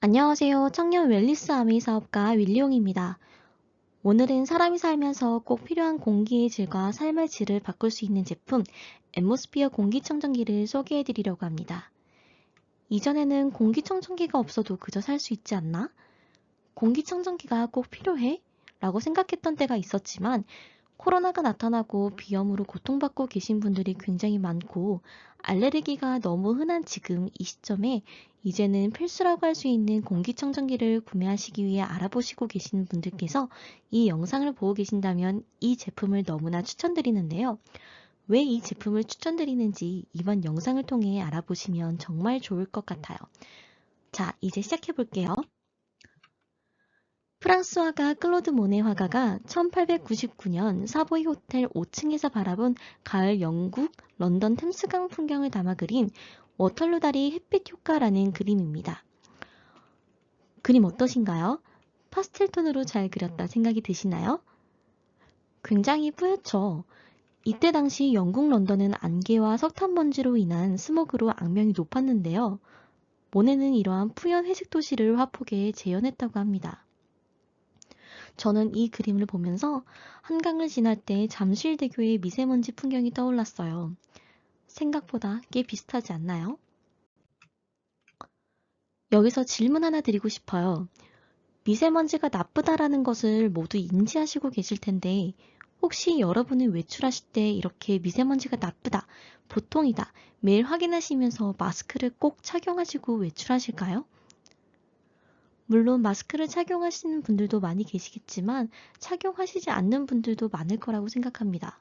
안녕하세요. 청년 웰니스 아미 사업가 윌리용입니다. 오늘은 사람이 살면서 꼭 필요한 공기의 질과 삶의 질을 바꿀 수 있는 제품 앰모스피어 공기청정기를 소개해 드리려고 합니다. 이전에는 공기청정기가 없어도 그저 살 수 있지 않나? 공기청정기가 꼭 필요해? 라고 생각했던 때가 있었지만 코로나가 나타나고 비염으로 고통받고 계신 분들이 굉장히 많고 알레르기가 너무 흔한 지금 이 시점에 이제는 필수라고 할 수 있는 공기청정기를 구매하시기 위해 알아보시고 계신 분들께서 이 영상을 보고 계신다면 이 제품을 너무나 추천드리는데요. 왜 이 제품을 추천드리는지 이번 영상을 통해 알아보시면 정말 좋을 것 같아요. 자, 이제 시작해 볼게요. 프랑스 화가 클로드 모네 화가가 1899년 사보이 호텔 5층에서 바라본 가을 영국 런던 템스강 풍경을 담아 그린 워털루 다리 햇빛 효과라는 그림입니다. 그림 어떠신가요? 파스텔 톤으로 잘 그렸다 생각이 드시나요? 굉장히 뿌옇죠? 이때 당시 영국 런던은 안개와 석탄 먼지로 인한 스모그로 악명이 높았는데요. 모네는 이러한 뿌연 회색 도시를 화폭에 재현했다고 합니다. 저는 이 그림을 보면서 한강을 지날 때 잠실대교의 미세먼지 풍경이 떠올랐어요. 생각보다 꽤 비슷하지 않나요? 여기서 질문 하나 드리고 싶어요. 미세먼지가 나쁘다라는 것을 모두 인지하시고 계실 텐데 혹시 여러분은 외출하실 때 이렇게 미세먼지가 나쁘다, 보통이다, 매일 확인하시면서 마스크를 꼭 착용하시고 외출하실까요? 물론 마스크를 착용하시는 분들도 많이 계시겠지만 착용하시지 않는 분들도 많을 거라고 생각합니다.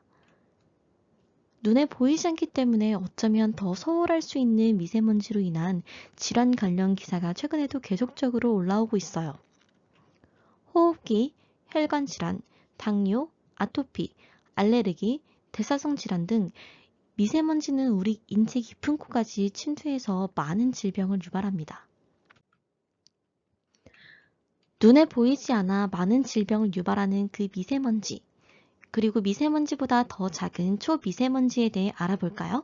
눈에 보이지 않기 때문에 어쩌면 더 소홀할 수 있는 미세먼지로 인한 질환 관련 기사가 최근에도 계속적으로 올라오고 있어요. 호흡기, 혈관 질환, 당뇨, 아토피, 알레르기, 대사성 질환 등 미세먼지는 우리 인체 깊은 코까지 침투해서 많은 질병을 유발합니다. 눈에 보이지 않아 많은 질병을 유발하는 그 미세먼지, 그리고 미세먼지보다 더 작은 초미세먼지에 대해 알아볼까요?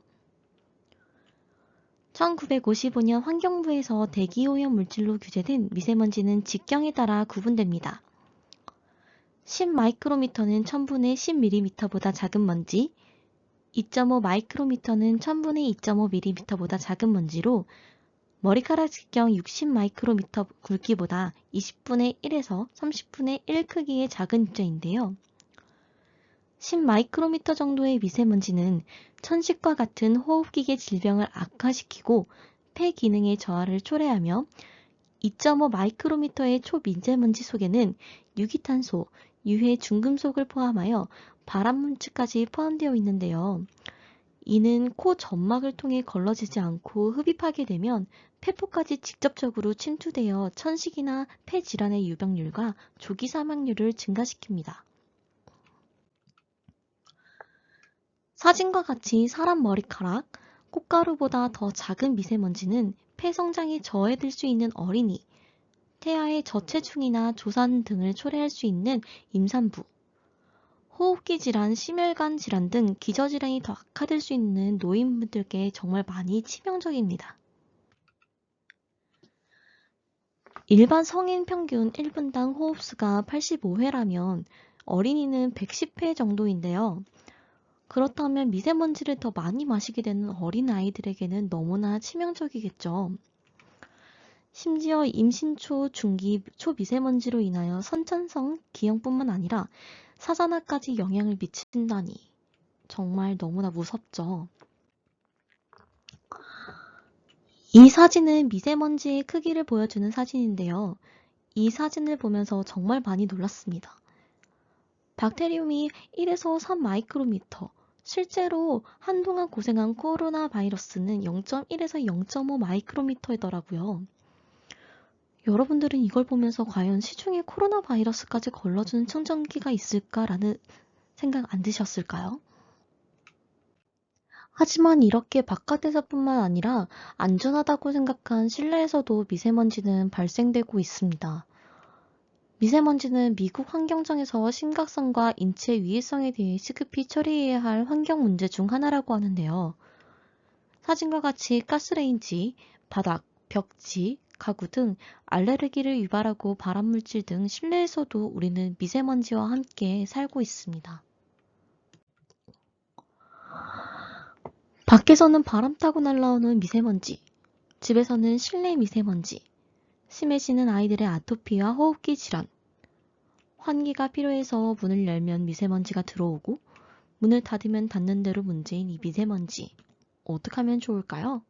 1955년 환경부에서 대기오염 물질로 규제된 미세먼지는 직경에 따라 구분됩니다. 10마이크로미터는 1000분의 10mm보다 작은 먼지, 2.5 마이크로미터는 1000분의 2.5mm보다 작은 먼지로 머리카락 직경 60 마이크로미터 굵기보다 20분의 1에서 30분의 1 크기의 작은 입자인데요. 10 마이크로미터 정도의 미세먼지는 천식과 같은 호흡기계 질병을 악화시키고 폐 기능의 저하를 초래하며 2.5 마이크로미터의 초미세먼지 속에는 유기탄소, 유해 중금속을 포함하여 발암물질까지 포함되어 있는데요. 이는 코 점막을 통해 걸러지지 않고 흡입하게 되면 폐포까지 직접적으로 침투되어 천식이나 폐 질환의 유병률과 조기 사망률을 증가시킵니다. 사진과 같이 사람 머리카락, 꽃가루보다 더 작은 미세먼지는 폐 성장이 저해될 수 있는 어린이, 태아의 저체중이나 조산 등을 초래할 수 있는 임산부, 호흡기 질환, 심혈관 질환 등 기저질환이 더 악화될 수 있는 노인분들께 정말 많이 치명적입니다. 일반 성인 평균 1분당 호흡수가 85회라면 어린이는 110회 정도인데요. 그렇다면 미세먼지를 더 많이 마시게 되는 어린 아이들에게는 너무나 치명적이겠죠. 심지어 임신 초, 중기, 초미세먼지로 인하여 선천성 기형뿐만 아니라 사자나까지 영향을 미친다니 정말 너무나 무섭죠. 이 사진은 미세먼지의 크기를 보여주는 사진인데요. 이 사진을 보면서 정말 많이 놀랐습니다. 박테리움이 1에서 3 마이크로미터, 실제로 한동안 고생한 코로나 바이러스는 0.1에서 0.5 마이크로미터이더라고요. 여러분들은 이걸 보면서 과연 시중에 코로나 바이러스까지 걸러주는 청정기가 있을까라는 생각 안 드셨을까요? 하지만 이렇게 바깥에서뿐만 아니라 안전하다고 생각한 실내에서도 미세먼지는 발생되고 있습니다. 미세먼지는 미국 환경청에서 심각성과 인체 위해성에 대해 시급히 처리해야 할 환경 문제 중 하나라고 하는데요. 사진과 같이 가스레인지, 바닥, 벽지, 가구 등 알레르기를 유발하고 발암물질 등 실내에서도 우리는 미세먼지와 함께 살고 있습니다. 밖에서는 바람 타고 날아오는 미세먼지, 집에서는 실내 미세먼지, 심해지는 아이들의 아토피와 호흡기 질환, 환기가 필요해서 문을 열면 미세먼지가 들어오고 문을 닫으면 닫는 대로 문제인 이 미세먼지, 어떻게 하면 좋을까요?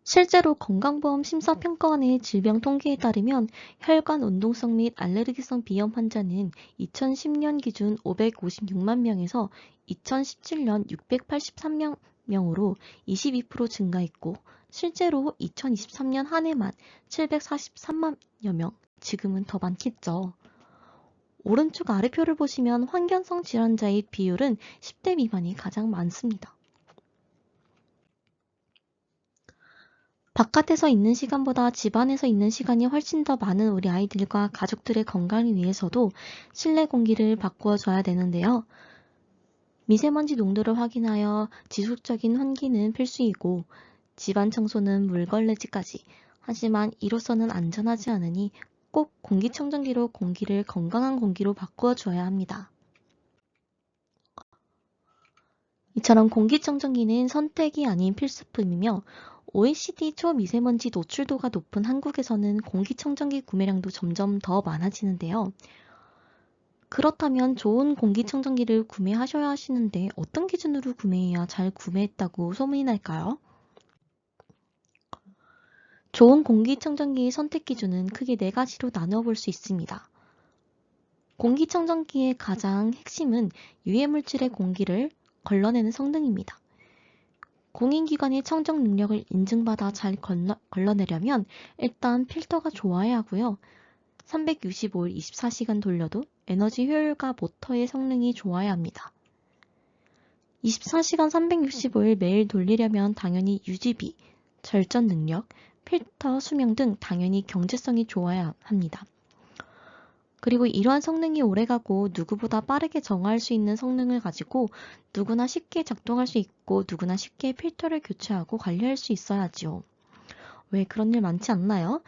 실제로 건강보험 심사평가원의 질병 통계에 따르면 혈관 운동성 및 알레르기성 비염 환자는 2010년 기준 556만 명에서 2017년 683명으로 22% 증가했고 실제로 2023년 한 해만 743만여 명, 지금은 더 많겠죠. 오른쪽 아래표를 보시면 환경성 질환자의 비율은 10대 미만이 가장 많습니다. 바깥에서 있는 시간보다 집 안에서 있는 시간이 훨씬 더 많은 우리 아이들과 가족들의 건강을 위해서도 실내 공기를 바꾸어 줘야 되는데요. 미세먼지 농도를 확인하여 지속적인 환기는 필수이고 집안 청소는 물걸레질까지. 하지만 이로서는 안전하지 않으니 꼭 공기청정기로 공기를 건강한 공기로 바꾸어 줘야 합니다. 이처럼 공기청정기는 선택이 아닌 필수품이며 OECD 초미세먼지 노출도가 높은 한국에서는 공기청정기 구매량도 점점 더 많아지는데요. 그렇다면 좋은 공기청정기를 구매하셔야 하시는데 어떤 기준으로 구매해야 잘 구매했다고 소문이 날까요? 좋은 공기청정기의 선택 기준은 크게 4가지로 나눠볼 수 있습니다. 공기청정기의 가장 핵심은 유해물질의 공기를 걸러내는 성능입니다. 공인기관의 청정 능력을 인증받아 잘 걸러내려면 일단 필터가 좋아야 하고요. 365일 24시간 돌려도 에너지 효율과 모터의 성능이 좋아야 합니다. 24시간 365일 매일 돌리려면 당연히 유지비, 절전 능력, 필터 수명 등 당연히 경제성이 좋아야 합니다. 그리고 이러한 성능이 오래가고 누구보다 빠르게 정화할 수 있는 성능을 가지고 누구나 쉽게 작동할 수 있고 누구나 쉽게 필터를 교체하고 관리할 수 있어야지요. 왜 그런 일 많지 않나요?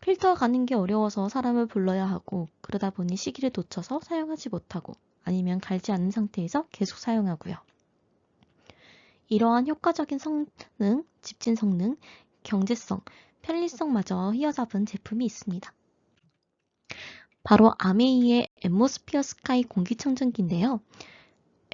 필터 가는 게 어려워서 사람을 불러야 하고 그러다 보니 시기를 놓쳐서 사용하지 못하고 아니면 갈지 않은 상태에서 계속 사용하고요. 이러한 효과적인 성능, 집진 성능, 경제성, 편리성마저 휘어잡은 제품이 있습니다. 바로 아메이의 앰모스피어 스카이 공기청정기인데요.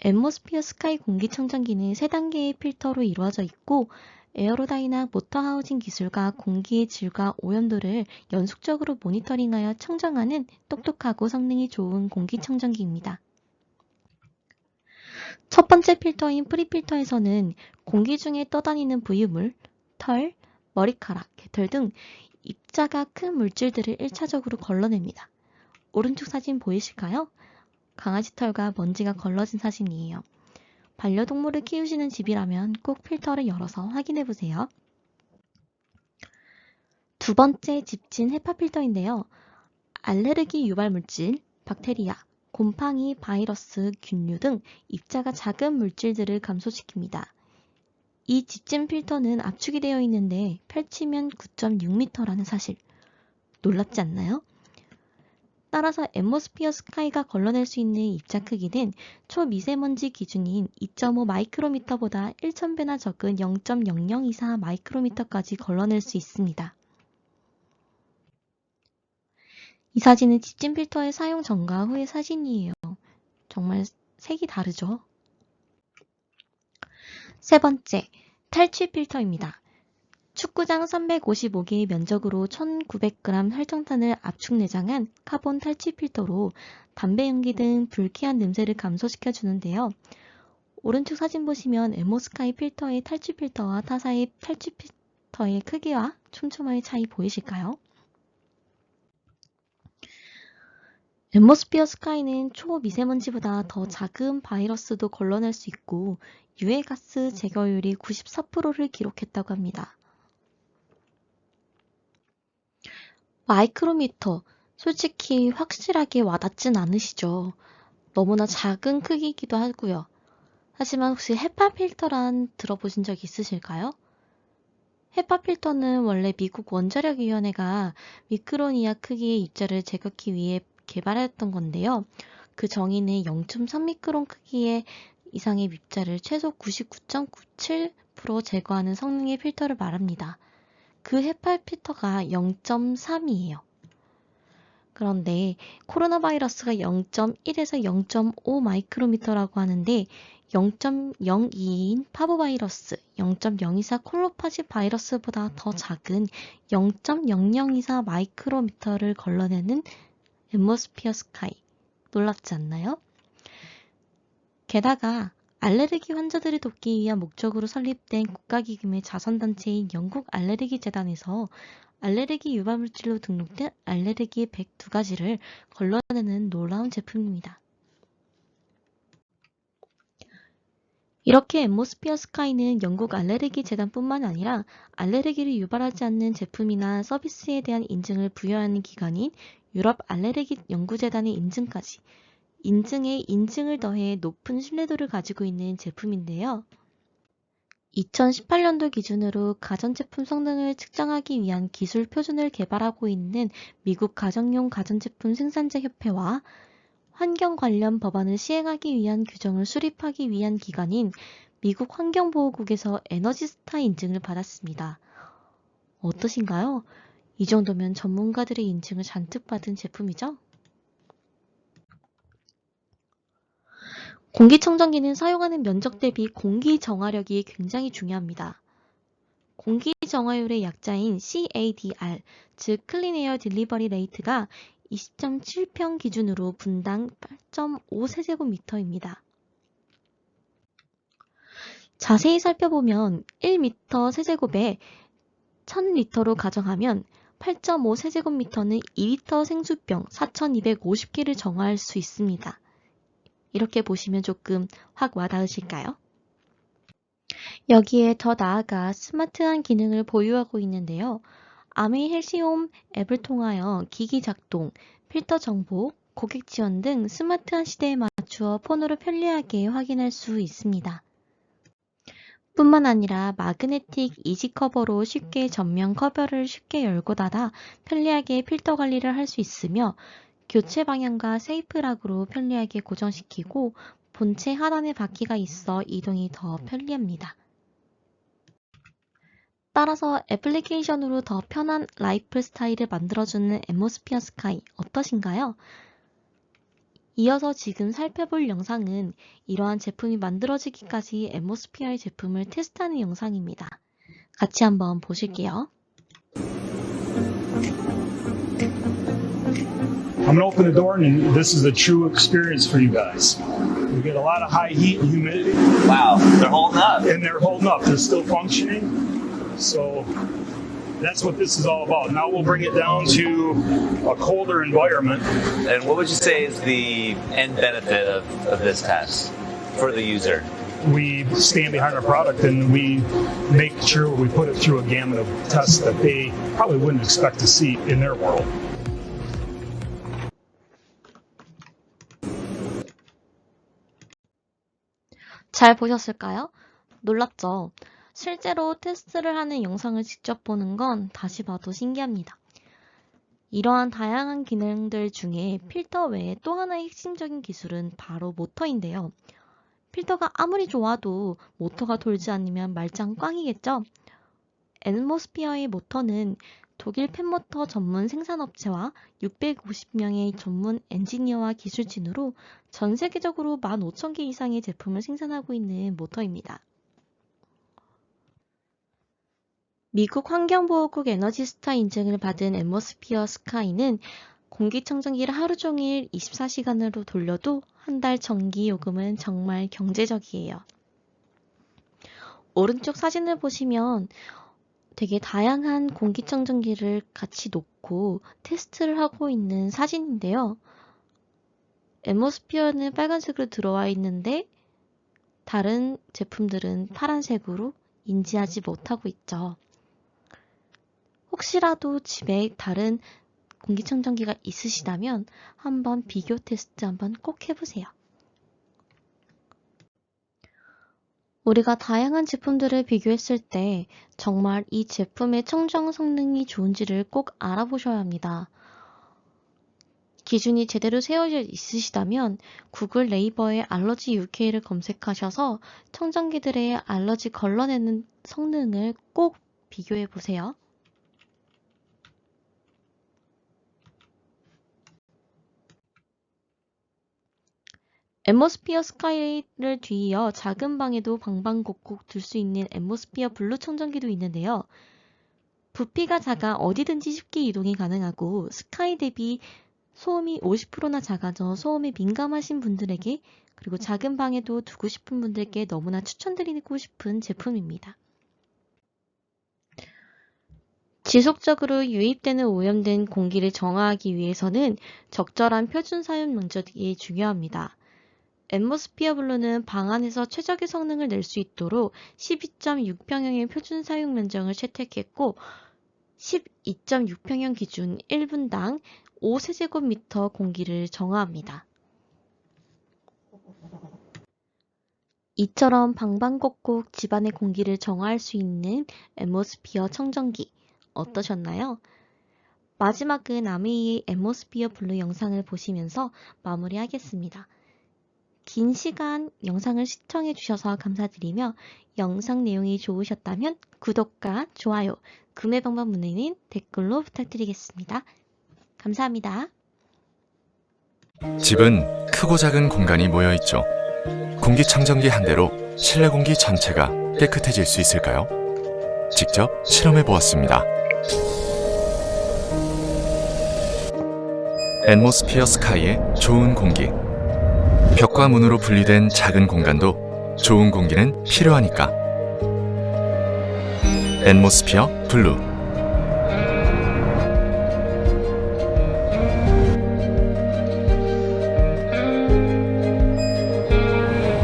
앰모스피어 스카이 공기청정기는 3단계의 필터로 이루어져 있고 에어로다이낙 모터 하우징 기술과 공기의 질과 오염도를 연속적으로 모니터링하여 청정하는 똑똑하고 성능이 좋은 공기청정기입니다. 첫 번째 필터인 프리필터에서는 공기 중에 떠다니는 부유물, 털, 머리카락, 개털 등 입자가 큰 물질들을 1차적으로 걸러냅니다. 오른쪽 사진 보이실까요? 강아지 털과 먼지가 걸러진 사진이에요. 반려동물을 키우시는 집이라면 꼭 필터를 열어서 확인해보세요. 두 번째 집진 헤파 필터인데요. 알레르기 유발 물질, 박테리아, 곰팡이, 바이러스, 균류 등 입자가 작은 물질들을 감소시킵니다. 이 집진 필터는 압축이 되어 있는데 펼치면 9.6m라는 사실. 놀랍지 않나요? 따라서 앰모스피어 스카이가 걸러낼 수 있는 입자 크기는 초미세먼지 기준인 2.5 마이크로미터보다 1000배나 적은 0.0024 마이크로미터까지 걸러낼 수 있습니다. 이 사진은 집진 필터의 사용 전과 후의 사진이에요. 정말 색이 다르죠? 세 번째, 탈취 필터입니다. 축구장 355개의 면적으로 1900g 활성탄을 압축 내장한 카본 탈취 필터로 담배 연기 등 불쾌한 냄새를 감소시켜 주는데요. 오른쪽 사진 보시면 앰모스카이 필터의 탈취 필터와 타사의 탈취 필터의 크기와 촘촘함의 차이 보이실까요? 앰모스피어 스카이는 초미세먼지보다 더 작은 바이러스도 걸러낼 수 있고 유해가스 제거율이 94%를 기록했다고 합니다. 마이크로미터, 솔직히 확실하게 와닿진 않으시죠? 너무나 작은 크기이기도 하고요. 하지만 혹시 헤파 필터란 들어보신 적 있으실까요? 헤파 필터는 원래 미국 원자력위원회가 미크론 이하 크기의 입자를 제거하기 위해 개발했던 건데요. 그 정의는 0.3미크론 크기의 이상의 입자를 최소 99.97% 제거하는 성능의 필터를 말합니다. 그 헤파 필터가 0.3이에요. 그런데 코로나 바이러스가 0.1에서 0.5 마이크로미터라고 하는데 0.02인 파보바이러스, 0.024 콜로파시 바이러스보다 더 작은 0.0024 마이크로미터를 걸러내는 앰모스피어 스카이. 놀랍지 않나요? 게다가 알레르기 환자들을 돕기 위한 목적으로 설립된 국가기금의 자선단체인 영국 알레르기 재단에서 알레르기 유발물질로 등록된 알레르기 102가지를 걸러내는 놀라운 제품입니다. 이렇게 앰모스피어 스카이는 영국 알레르기 재단뿐만 아니라 알레르기를 유발하지 않는 제품이나 서비스에 대한 인증을 부여하는 기관인 유럽 알레르기 연구재단의 인증까지 인증에 인증을 더해 높은 신뢰도를 가지고 있는 제품인데요. 2018년도 기준으로 가전제품 성능을 측정하기 위한 기술 표준을 개발하고 있는 미국 가정용 가전제품 생산자 협회와 환경 관련 법안을 시행하기 위한 규정을 수립하기 위한 기관인 미국 환경보호국에서 에너지스타 인증을 받았습니다. 어떠신가요? 이 정도면 전문가들의 인증을 잔뜩 받은 제품이죠? 공기청정기는 사용하는 면적 대비 공기 정화력이 굉장히 중요합니다. 공기 정화율의 약자인 CADR, 즉 클린 에어 딜리버리 레이트가 20.7평 기준으로 분당 8.5세제곱미터입니다. 자세히 살펴보면 1m 세제곱에 1000리터로 가정하면 8.5세제곱미터는 2리터 생수병 4250개를 정화할 수 있습니다. 이렇게 보시면 조금 확 와닿으실까요? 여기에 더 나아가 스마트한 기능을 보유하고 있는데요. 아메이 헬시홈 앱을 통하여 기기 작동, 필터 정보, 고객 지원 등 스마트한 시대에 맞추어 폰으로 편리하게 확인할 수 있습니다. 뿐만 아니라 마그네틱 이지 커버로 쉽게 전면 커버를 쉽게 열고 닫아 편리하게 필터 관리를 할 수 있으며 교체 방향과 세이프락으로 편리하게 고정시키고 본체 하단에 바퀴가 있어 이동이 더 편리합니다. 따라서 애플리케이션으로 더 편한 라이프 스타일을 만들어주는 앰모스피어 스카이 어떠신가요? 이어서 지금 살펴볼 영상은 이러한 제품이 만들어지기까지 앰모스피어의 제품을 테스트하는 영상입니다. 같이 한번 보실게요. I'm gonna open the door and this is a true experience for you guys. We get a lot of high heat and humidity. Wow, they're holding up. And they're holding up, they're still functioning. So that's what this is all about. Now we'll bring it down to a colder environment. And what would you say is the end benefit of this test for the user? We stand behind our product and we make sure we put it through a gamut of tests that they probably wouldn't expect to see in their world. 잘 보셨을까요? 놀랍죠? 실제로 테스트를 하는 영상을 직접 보는 건 다시 봐도 신기합니다. 이러한 다양한 기능들 중에 필터 외에 또 하나의 핵심적인 기술은 바로 모터인데요. 필터가 아무리 좋아도 모터가 돌지 않으면 말짱 꽝이겠죠? 앰모스피어의 모터는 독일 펜모터 전문 생산업체와 650명의 전문 엔지니어와 기술진으로 전 세계적으로 15,000개 이상의 제품을 생산하고 있는 모터입니다. 미국 환경보호국 에너지스타 인증을 받은 앰모스피어 스카이는 공기청정기를 하루 종일 24시간으로 돌려도 한 달 전기 요금은 정말 경제적이에요. 오른쪽 사진을 보시면 되게 다양한 공기청정기를 같이 놓고 테스트를 하고 있는 사진인데요. 앰모스피어는 빨간색으로 들어와 있는데 다른 제품들은 파란색으로 인지하지 못하고 있죠. 혹시라도 집에 다른 공기청정기가 있으시다면 한번 비교 테스트 한번 꼭 해보세요. 우리가 다양한 제품들을 비교했을 때 정말 이 제품의 청정 성능이 좋은지를 꼭 알아보셔야 합니다. 기준이 제대로 세워져 있으시다면 구글 네이버에 알러지 UK를 검색하셔서 청정기들의 알러지 걸러내는 성능을 꼭 비교해 보세요. 앰모스피어 스카이를 뒤이어 작은 방에도 방방곡곡 둘 수 있는 앰모스피어 블루 청정기도 있는데요. 부피가 작아 어디든지 쉽게 이동이 가능하고 스카이 대비 소음이 50%나 작아져 소음에 민감하신 분들에게 그리고 작은 방에도 두고 싶은 분들께 너무나 추천드리고 싶은 제품입니다. 지속적으로 유입되는 오염된 공기를 정화하기 위해서는 적절한 표준 사용 면적이 중요합니다. 앰모스피어 블루는 방 안에서 최적의 성능을 낼 수 있도록 12.6평형의 표준 사용 면적을 채택했고 12.6평형 기준 1분당 5세제곱미터 공기를 정화합니다. 이처럼 방방곡곡 집안의 공기를 정화할 수 있는 앰모스피어 청정기 어떠셨나요? 마지막은 아메이의 앰모스피어 블루 영상을 보시면서 마무리하겠습니다. 긴 시간 영상을 시청해 주셔서 감사드리며 영상 내용이 좋으셨다면 구독과 좋아요, 구매 방법 문의는 댓글로 부탁드리겠습니다. 감사합니다. 집은 크고 작은 공간이 모여 있죠. 공기청정기 한 대로 실내 공기 전체가 깨끗해질 수 있을까요? 직접 실험해 보았습니다. 앰모스피어 스카이의 좋은 공기. 벽과 문으로 분리된 작은 공간도 좋은 공기는 필요하니까. 앰모스피어 블루.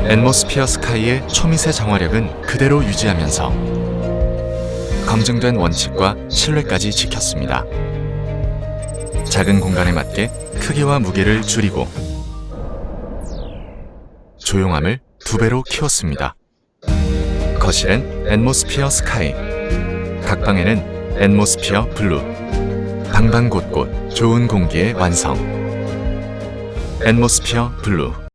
앰모스피어 스카이의 초미세 정화력은 그대로 유지하면서 검증된 원칙과 신뢰까지 지켰습니다. 작은 공간에 맞게 크기와 무게를 줄이고 조용함을 2배로 키웠습니다. 거실엔 앰모스피어 스카이, 각 방에는 앰모스피어 블루, 방방곳곳 좋은 공기의 완성. 앰모스피어 블루.